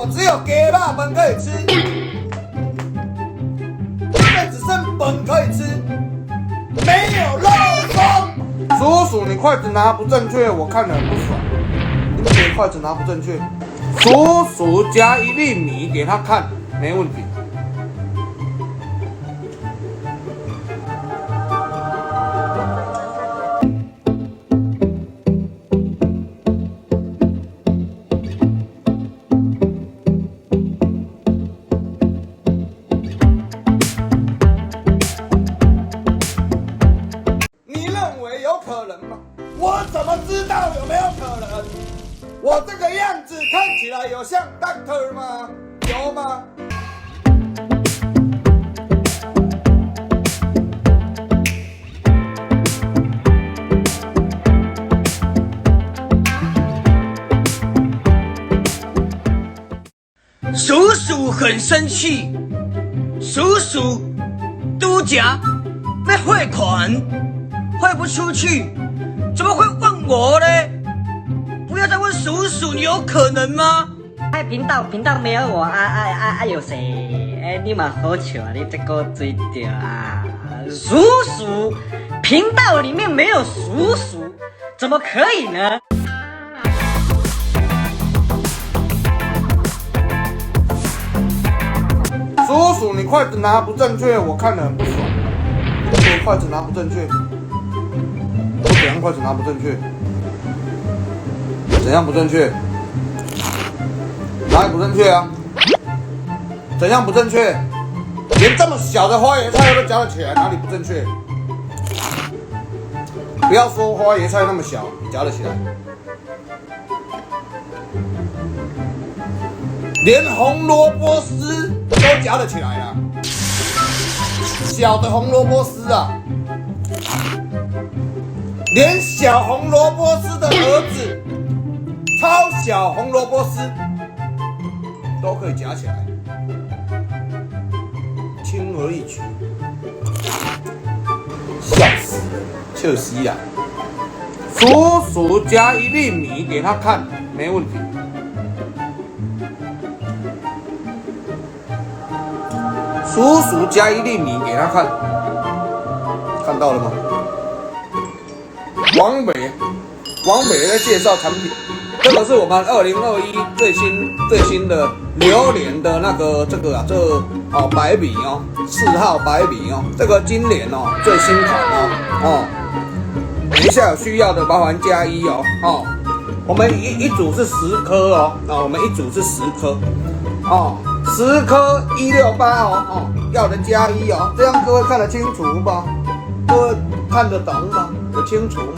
我只有鸡肉饭可以吃，现在只剩本可以吃，没有肉松。叔叔，你筷子拿不正确，我看了很不爽。你们筷子拿不正确，叔叔加1粒米给他看，没问题。你认为有可能吗？我怎么知道有没有可能？我这个样子看起来有像 Doctor 吗？有吗？叔叔很生气，叔叔都讲被汇款汇不出去，怎么会问我呢？不要再问叔叔，你有可能吗？频道没有我有谁？你嘛好笑啊！你这个追掉啊！叔叔，频道里面没有叔叔，怎么可以呢？叔叔，你筷子拿不正确，我看了很不爽。我筷子拿不正确，我怎样筷子拿不正确？怎样不正确？哪里不正确啊？怎样不正确？连这么小的花椰菜都夹得起来，哪里不正确？不要说花椰菜那么小，你夹得起来。连红萝卜丝都夹得起来了，小的红萝卜丝啊，连小红萝卜丝的儿子，超小红萝卜丝都可以夹起来，轻而易举，笑死了，笑死呀！叔叔加1粒米给他看，没问题。叔叔加1粒米给他看，看到了吗？王美在介绍产品，这个是我们2021最新的榴莲的那个白米哦，4号白米哦，这个今年哦最新款哦，等一下有需要的麻烦加1哦，我们一组是10颗哦，我们一组是10颗哦。10颗168哦，要的加1哦，这样各位看得清楚吗？各位看得懂吗？有清楚吗？